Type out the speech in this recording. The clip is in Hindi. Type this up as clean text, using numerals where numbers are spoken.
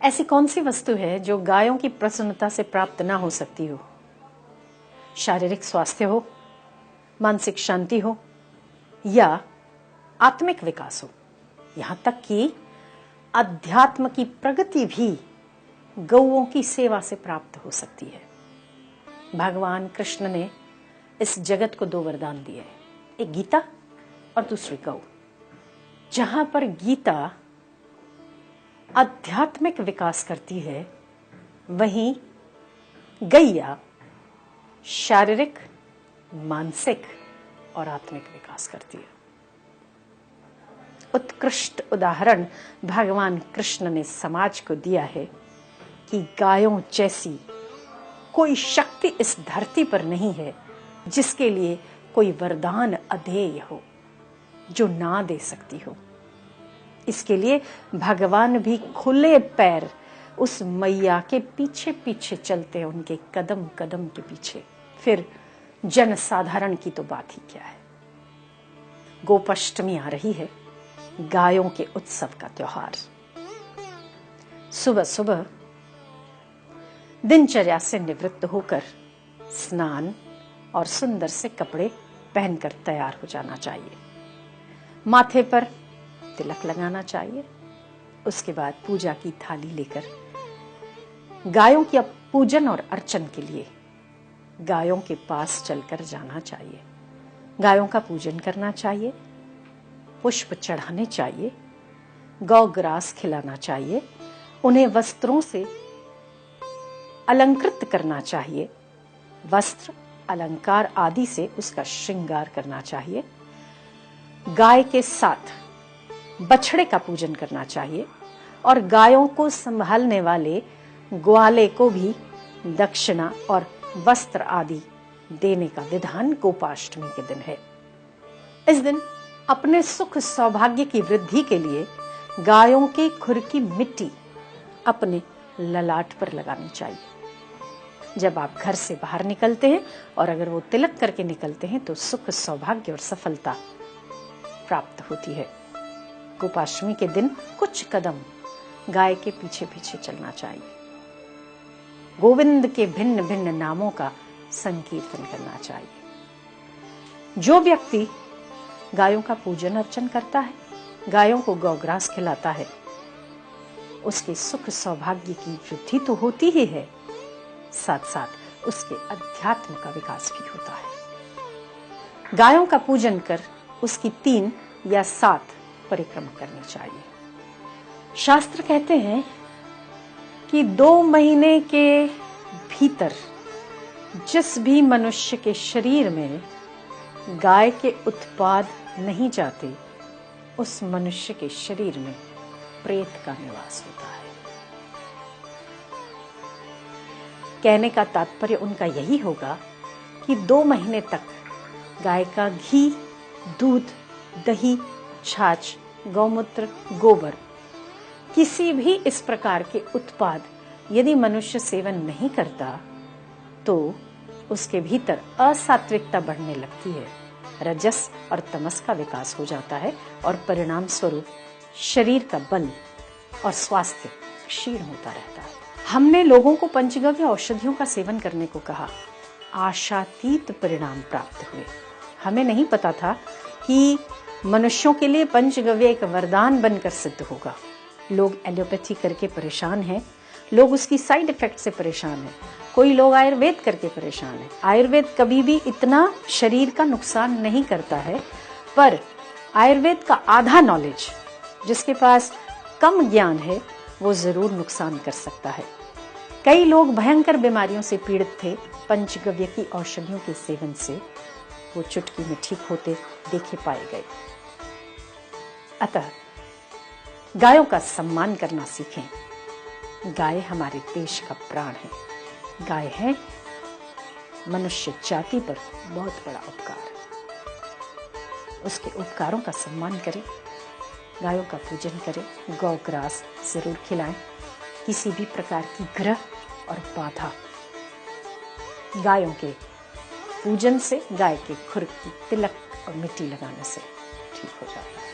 ऐसी कौन सी वस्तु है जो गायों की प्रसन्नता से प्राप्त ना हो सकती हो? शारीरिक स्वास्थ्य हो, मानसिक शांति हो या आत्मिक विकास हो, यहां तक कि अध्यात्म की प्रगति भी गौओं की सेवा से प्राप्त हो सकती है। भगवान कृष्ण ने इस जगत को 2 वरदान दिए हैं, एक गीता और दूसरी गौ। जहां पर गीता आध्यात्मिक विकास करती है, वहीं गैया शारीरिक, मानसिक और आत्मिक विकास करती है। उत्कृष्ट उदाहरण भगवान कृष्ण ने समाज को दिया है कि गायों जैसी कोई शक्ति इस धरती पर नहीं है जिसके लिए कोई वरदान अधेय हो, जो ना दे सकती हो। इसके लिए भगवान भी खुले पैर उस मैया के पीछे पीछे चलते हैं, उनके कदम कदम के पीछे। फिर जनसाधारण की तो बात ही क्या है। गोपाष्टमी आ रही है, गायों के उत्सव का त्योहार। सुबह सुबह दिनचर्या से निवृत्त होकर स्नान और सुंदर से कपड़े पहनकर तैयार हो जाना चाहिए। माथे पर तिलक लगाना चाहिए। उसके बाद पूजा की थाली लेकर गायों की पूजन और अर्चन के लिए गायों के पास चलकर जाना चाहिए। गायों का पूजन करना चाहिए, पुष्प चढ़ाने चाहिए, गौ ग्रास खिलाना चाहिए, उन्हें वस्त्रों से अलंकृत करना चाहिए, वस्त्र अलंकार आदि से उसका श्रृंगार करना चाहिए। गाय के साथ बछड़े का पूजन करना चाहिए और गायों को संभालने वाले ग्वाले को भी दक्षिणा और वस्त्र आदि देने का विधान गोपाष्टमी के दिन है। इस दिन अपने सुख सौभाग्य की वृद्धि के लिए गायों के खुर की मिट्टी अपने ललाट पर लगानी चाहिए। जब आप घर से बाहर निकलते हैं और अगर वो तिलक करके निकलते हैं तो सुख सौभाग्य और सफलता प्राप्त होती है। गोपाष्टमी के दिन कुछ कदम गाय के पीछे पीछे चलना चाहिए। गोविंद के भिन्न भिन्न नामों का संकीर्तन करना चाहिए। जो व्यक्ति गायों का पूजन अर्चन करता है, गायों को गौग्रास खिलाता है, उसके सुख सौभाग्य की वृद्धि तो होती ही है, साथ साथ उसके अध्यात्म का विकास भी होता है। गायों का पूजन कर उसकी 3 या 7 परिक्रमा करनी चाहिए। शास्त्र कहते हैं कि 2 महीने के भीतर जिस भी मनुष्य के शरीर में गाय के उत्पाद नहीं जाते, उस मनुष्य के शरीर में प्रेत का निवास होता है। कहने का तात्पर्य उनका यही होगा कि 2 महीने तक गाय का घी, दूध, दही, छाछ, गौमूत्र, गोबर, किसी भी इस प्रकार के उत्पाद यदि मनुष्य सेवन नहीं करता तो उसके भीतर असात्विकता बढ़ने लगती है, रजस और तमस का विकास हो जाता है और परिणाम स्वरूप शरीर का बल और स्वास्थ्य क्षीण होता रहता है। हमने लोगों को पंचगव्य औषधियों का सेवन करने को कहा, आशातीत परिणाम प्राप्त हुए। हमें नहीं पता था कि मनुष्यों के लिए पंचगव्य एक वरदान बनकर सिद्ध होगा। लोग एलोपैथी करके परेशान हैं, लोग उसकी साइड इफेक्ट से परेशान हैं, कोई लोग आयुर्वेद करके परेशान हैं। आयुर्वेद कभी भी इतना शरीर का नुकसान नहीं करता है, पर आयुर्वेद का आधा नॉलेज जिसके पास कम ज्ञान है वो जरूर नुकसान कर सकता है। कई लोग भयंकर बीमारियों से पीड़ित थे, पंचगव्य की औषधियों के सेवन से वो चुटकी में ठीक होते देखे पाए गए। अतः गायों का सम्मान करना सीखें। गाय हमारे देश का प्राण है। गाय है मनुष्य जाति पर बहुत बड़ा उपकार। उसके उपकारों का सम्मान करें, गायों का पूजन करें, गौ ग्रास जरूर खिलाएं। किसी भी प्रकार की ग्रह और बाधा गायों के पूजन से, गाय के खुर की तिलक और मिट्टी लगाने से ठीक हो जाता है।